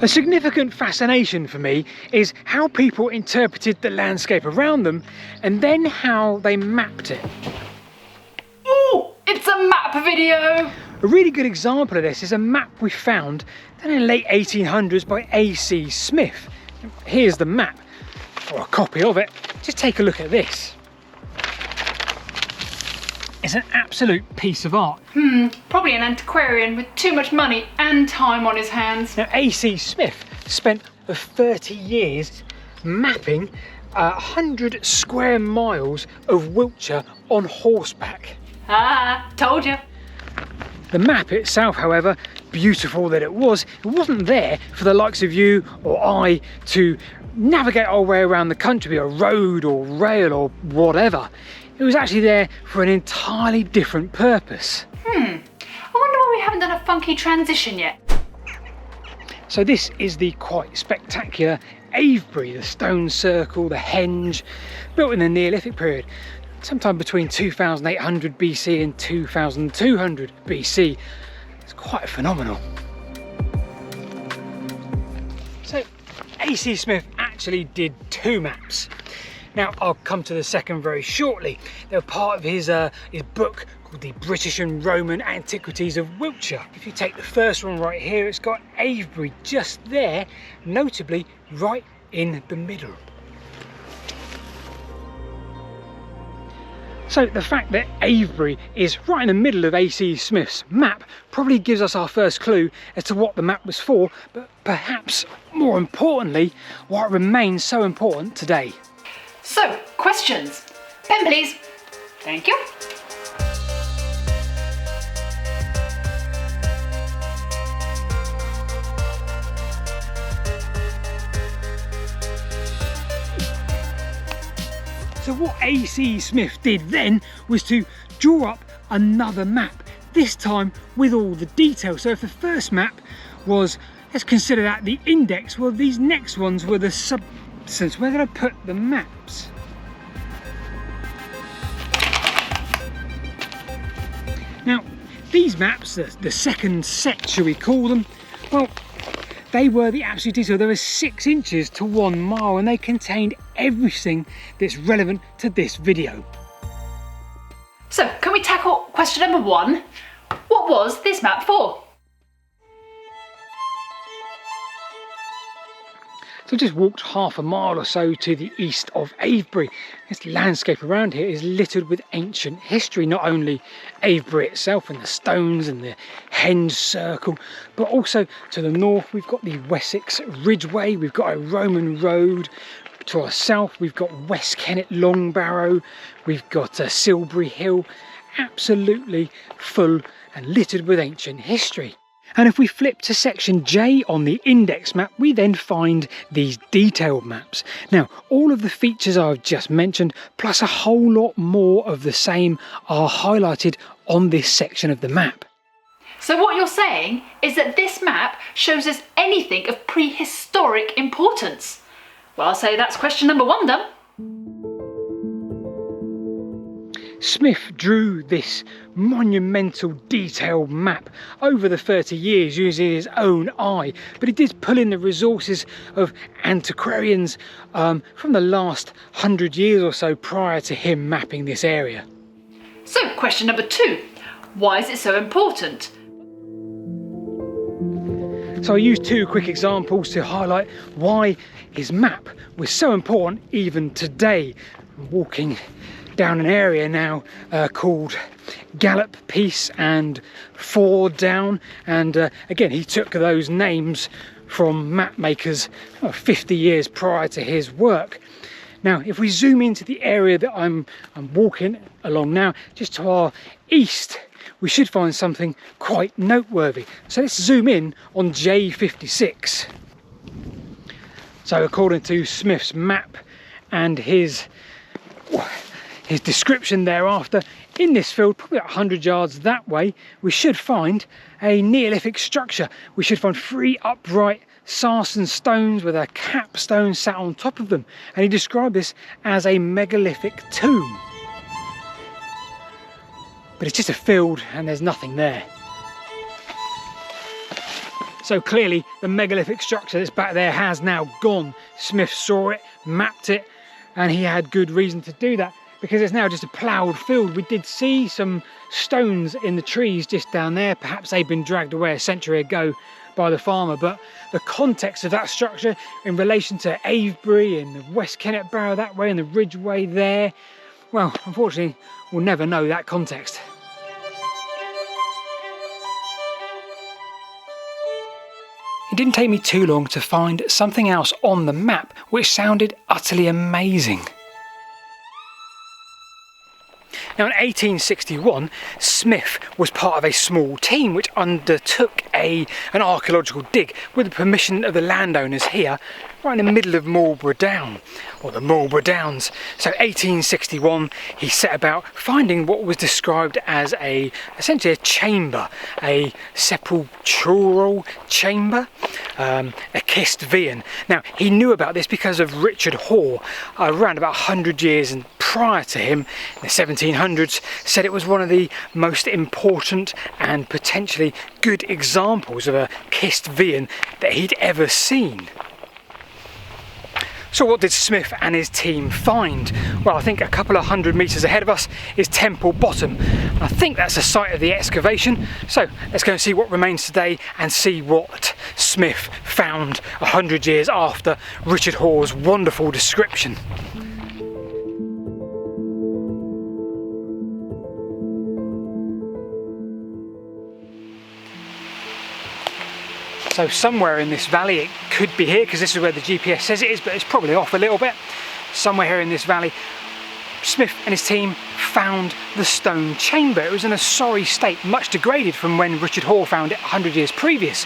A significant fascination for me is how people interpreted the landscape around them and then how they mapped it. Ooh, it's a map video! A really good example of this is a map we found in the late 1800s by A.C. Smith. Here's the map, or a copy of it. Just take a look at this. It's an absolute piece of art. Probably an antiquarian with too much money and time on his hands. Now, A.C. Smith spent 30 years mapping 100 square miles of Wiltshire on horseback. Ah, told you. The map itself, however, beautiful that it wasn't there for the likes of you or I to navigate our way around the country, a road or rail or whatever. It was actually there for an entirely different purpose. I wonder why we haven't done a funky transition yet. So this is the quite spectacular Avebury, the stone circle, the henge, built in the Neolithic period, sometime between 2800 BC and 2200 BC. It's quite phenomenal. So A.C. Smith actually did 2 maps. Now, I'll come to the second very shortly. They were part of his book called The British and Roman Antiquities of Wiltshire. If you take the first one right here, it's got Avebury just there, notably right in the middle. So the fact that Avebury is right in the middle of A.C. Smith's map probably gives us our first clue as to what the map was for, but perhaps more importantly, why it remains so important today. So, questions. Pen please. Thank you. So what A.C. Smith did then was to draw up another map, this time with all the details. So if the first map was, let's consider that the index, well, these next ones were the substance. Where did I put the maps? Now, these maps, the second set, shall we call them, well, they were the absolute detail. There were 6 inches to 1 mile and they contained everything that's relevant to this video. So, can we tackle question number 1? What was this map for? So I just walked half a mile or so to the east of Avebury. This landscape around here is littered with ancient history, not only Avebury itself and the stones and the henge circle, but also to the north we've got the Wessex Ridgeway, we've got a Roman road. To our south we've got West Kennet Long Barrow, we've got Silbury Hill, absolutely full and littered with ancient history. And if we flip to section J on the index map, we then find these detailed maps. Now, all of the features I've just mentioned, plus a whole lot more of the same, are highlighted on this section of the map. So what you're saying is that this map shows us anything of prehistoric importance? Well, I'll say that's question number 1 done. Smith drew this monumental detailed map over the 30 years using his own eye, but he did pull in the resources of antiquarians from the last 100 years or so prior to him mapping this area. So, question number 2. Why is it so important? So I used 2 quick examples to highlight why his map was so important even today. I'm walking down an area now called Gallop Peace and Ford Down, and again he took those names from map makers 50 years prior to his work. Now if we zoom into the area that I'm walking along now, just to our east, we should find something quite noteworthy. So let's zoom in on J56. So according to Smith's map and his description thereafter, in this field, probably 100 yards that way, we should find a Neolithic structure. We should find 3 upright sarsen stones with a capstone sat on top of them, and he described this as a megalithic tomb. But it's just a field and there's nothing there. So clearly the megalithic structure that's back there has now gone. Smith saw it, mapped it, and he had good reason to do that, because it's now just a ploughed field. We did see some stones in the trees just down there. Perhaps they've been dragged away a century ago by the farmer, but the context of that structure in relation to Avebury and the West Kennet Barrow that way and the Ridgeway there, well, unfortunately we'll never know that context. It didn't take me too long to find something else on the map which sounded utterly amazing. Now in 1861, Smith was part of a small team which undertook an archaeological dig with the permission of the landowners here, right in the middle of Marlborough Down, or the Marlborough Downs. So 1861, he set about finding what was described as essentially a chamber, a sepulchral chamber, a kist vian. Now he knew about this because of Richard Hoare, around about 100 years and prior to him, in the 1700s, said it was one of the most important and potentially good examples of a kist vian that he'd ever seen. So what did Smith and his team find? Well, I think a couple of 100 metres ahead of us is Temple Bottom. I think that's the site of the excavation. So let's go and see what remains today and see what Smith found 100 years after Richard Hoare's wonderful description. So somewhere in this valley, it could be here because this is where the GPS says it is, but it's probably off a little bit. Somewhere here in this valley, Smith and his team found the stone chamber. It was in a sorry state, much degraded from when Richard Hoare found it 100 years previous.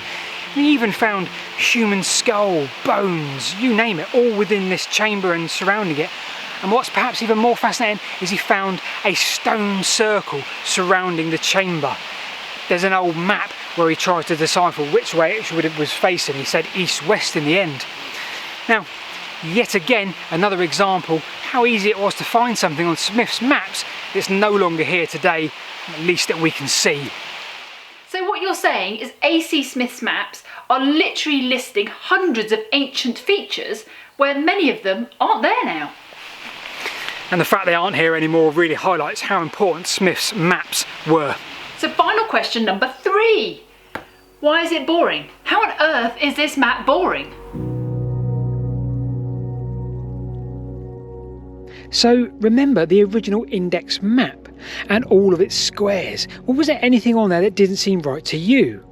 He even found human skull, bones, you name it, all within this chamber and surrounding it. And what's perhaps even more fascinating is he found a stone circle surrounding the chamber. There's an old map where he tries to decipher which way it was facing. He said east-west in the end. Now, yet again, another example how easy it was to find something on Smith's maps that's no longer here today, at least that we can see. So what you're saying is A.C. Smith's maps are literally listing hundreds of ancient features where many of them aren't there now. And the fact they aren't here anymore really highlights how important Smith's maps were. So final question number 3. Why is it boring? How on earth is this map boring? So remember the original index map and all of its squares. Well, was there anything on there that didn't seem right to you?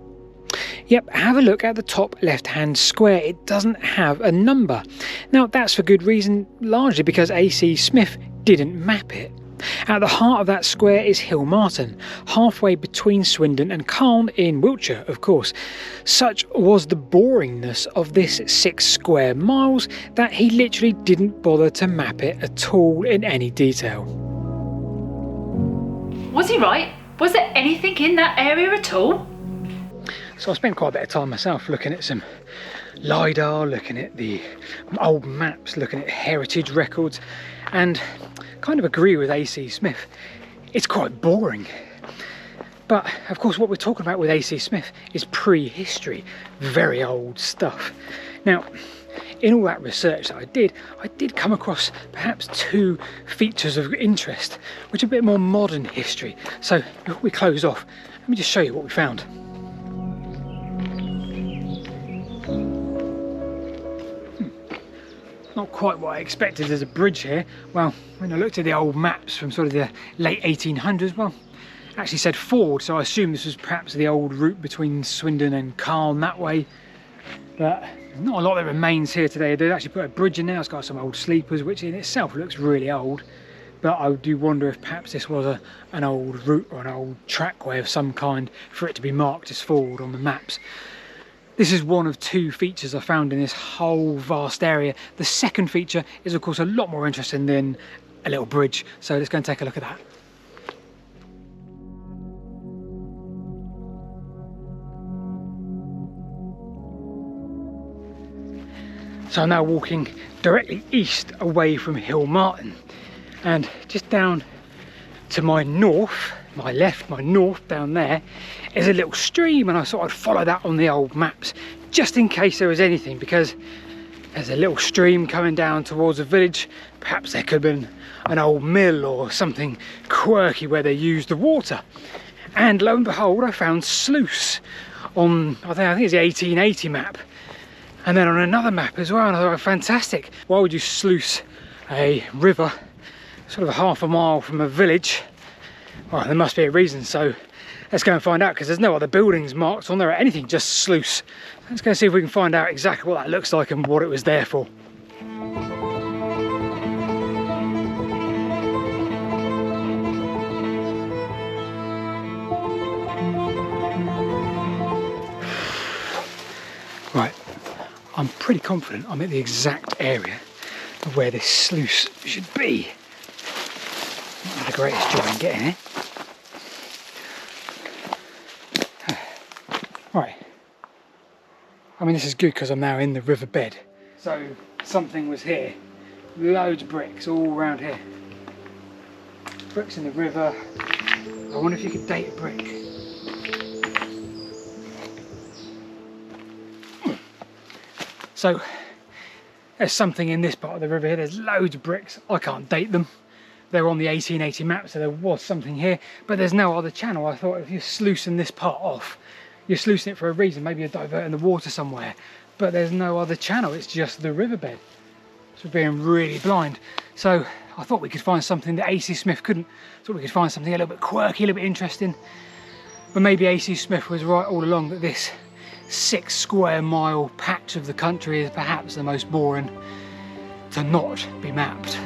Yep, have a look at the top left hand square. It doesn't have a number. Now that's for good reason, largely because A.C. Smith didn't map it. At the heart of that square is Hill Martin, halfway between Swindon and Calne in Wiltshire, of course. Such was the boringness of this 6 square miles that he literally didn't bother to map it at all in any detail. Was he right? Was there anything in that area at all? So I spent quite a bit of time myself looking at some LiDAR, looking at the old maps, looking at heritage records, and kind of agree with A.C. Smith. It's quite boring. But of course what we're talking about with A.C. Smith is prehistory, very old stuff. Now, in all that research that I did come across perhaps 2 features of interest, which are a bit more modern history. So before we close off, let me just show you what we found. Not quite what I expected. There's a bridge here. Well, when I looked at the old maps from sort of the late 1800s, well, it actually said ford, so I assume this was perhaps the old route between Swindon and Calne that way. But not a lot that remains here today. They've actually put a bridge in there. It's got some old sleepers, which in itself looks really old. But I do wonder if perhaps this was an old route or an old trackway of some kind for it to be marked as ford on the maps. This is one of 2 features I found in this whole vast area. The second feature is of course a lot more interesting than a little bridge, so let's go and take a look at that. So I'm now walking directly east away from Hill Martin, and just down to my north, my left, my north down there is a little stream, and I thought I'd follow that on the old maps just in case there was anything, because there's a little stream coming down towards a village. Perhaps there could have been an old mill or something quirky where they used the water. And lo and behold, I found sluice on, I think it's the 1880 map, and then on another map as well. And I thought, fantastic, why would you sluice a river sort of half a mile from a village? Well, there must be a reason, so let's go and find out, because there's no other buildings marked on there or anything, just sluice. Let's go and see if we can find out exactly what that looks like and what it was there for. Right, I'm pretty confident I'm at the exact area of where this sluice should be. Not had the greatest joy in getting it. Right, I mean, this is good because I'm now in the riverbed. So something was here, loads of bricks all around here. Bricks in the river. I wonder if you could date a brick. So there's something in this part of the river here. There's loads of bricks. I can't date them. They're on the 1880 map, so there was something here, but there's no other channel. I thought if you're sluicing this part off, you're sluicing it for a reason. Maybe you're diverting the water somewhere, but there's no other channel. It's just the riverbed. So we're being really blind. So I thought we could find something that AC Smith couldn't. I thought we could find something a little bit quirky, a little bit interesting. But maybe AC Smith was right all along, that this 6 square mile patch of the country is perhaps the most boring to not be mapped.